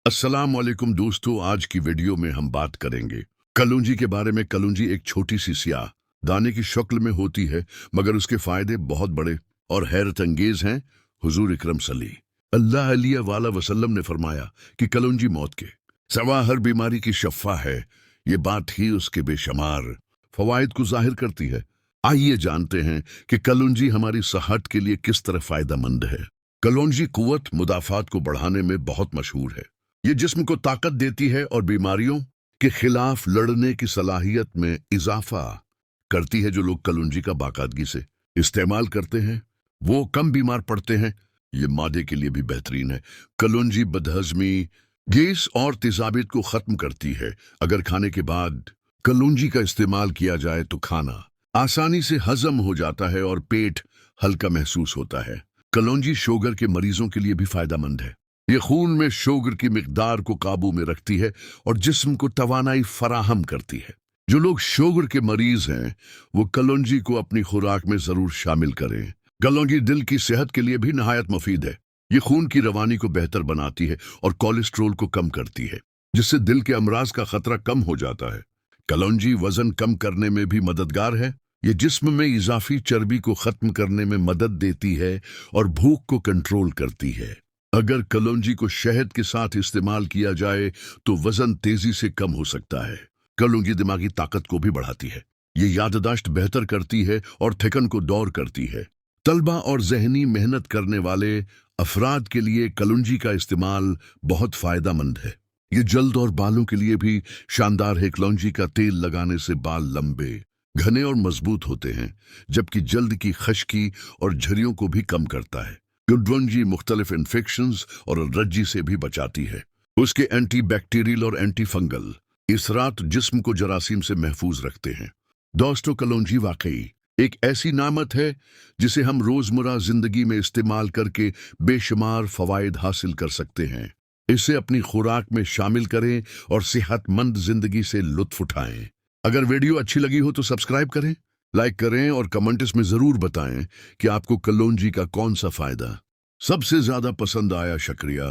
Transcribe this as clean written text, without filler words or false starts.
अस्सलाम वालेकुम दोस्तों, आज की वीडियो में हम बात करेंगे कलौंजी के बारे में। कलौंजी एक छोटी सी स्याह दाने की शक्ल में होती है, मगर उसके फायदे बहुत बड़े और हैरत अंगेज हैं। हुजूर इकरम सल्ली अल्लाह अलैहि वसल्लम ने फरमाया कि कलौंजी मौत के सवा हर बीमारी की शफ़ा है। ये बात ही उसके बेशुमार फवाइद को जाहिर करती है। आइए जानते हैं कि कलौंजी हमारी सेहत के लिए किस तरह फायदेमंद है। कलौंजी कुव्वत मुदाफ़ात को बढ़ाने में बहुत मशहूर है। ये जिस्म को ताकत देती है और बीमारियों के खिलाफ लड़ने की सलाहियत में इजाफा करती है। जो लोग कलौंजी का बाकायदगी से इस्तेमाल करते हैं वो कम बीमार पड़ते हैं। ये मादे के लिए भी बेहतरीन है। कलौंजी बदहजमी, गैस और तेजाबियत को खत्म करती है। अगर खाने के बाद कलौंजी का इस्तेमाल किया जाए तो खाना आसानी से हजम हो जाता है और पेट हल्का महसूस होता है। कलौंजी शुगर के मरीजों के लिए भी फायदेमंद है। ये खून में शुगर की मिकदार को काबू में रखती है और जिस्म को तवानाई फराहम करती है। जो लोग शुगर के मरीज हैं वो कलौंजी को अपनी खुराक में जरूर शामिल करें। कलौंजी दिल की सेहत के लिए भी नहायत मुफीद है। ये खून की रवानी को बेहतर बनाती है और कोलेस्ट्रोल को कम करती है, जिससे दिल के अमराज का खतरा कम हो जाता है। कलौंजी वजन कम करने में भी मददगार है। ये जिस्म में इजाफी चर्बी को खत्म करने में मदद देती है और भूख को कंट्रोल करती है। अगर कलौंजी को शहद के साथ इस्तेमाल किया जाए तो वजन तेजी से कम हो सकता है। कलौंजी दिमागी ताकत को भी बढ़ाती है। ये याददाश्त बेहतर करती है और थकन को दूर करती है। तलबा और जहनी मेहनत करने वाले अफराद के लिए कलौंजी का इस्तेमाल बहुत फायदेमंद है। ये जल्द और बालों के लिए भी शानदार है। कलौंजी का तेल लगाने से बाल लंबे, घने और मजबूत होते हैं, जबकि जल्द की खश्की और झुर्रियों को भी कम करता है। कलौंजी मुख्तलिफ इन्फेक्शंस और एलर्जी से भी बचाती है। उसके एंटी बैक्टीरियल और एंटी फंगल इसरात जिस्म को जरासीम से महफूज रखते हैं। दोस्तों, कलौंजी वाकई एक ऐसी नामत है जिसे हम रोजमर्रा जिंदगी में इस्तेमाल करके बेशुमार फवाइद हासिल कर सकते हैं। इसे अपनी खुराक में शामिल करें और सेहतमंद जिंदगी से लुत्फ उठाएं। अगर वीडियो अच्छी लगी हो तो सब्सक्राइब करें, लाइक करें और कमेंट्स में जरूर बताएं कि आपको कलौंजी का कौन सा फायदा सबसे ज्यादा पसंद आया। शुक्रिया।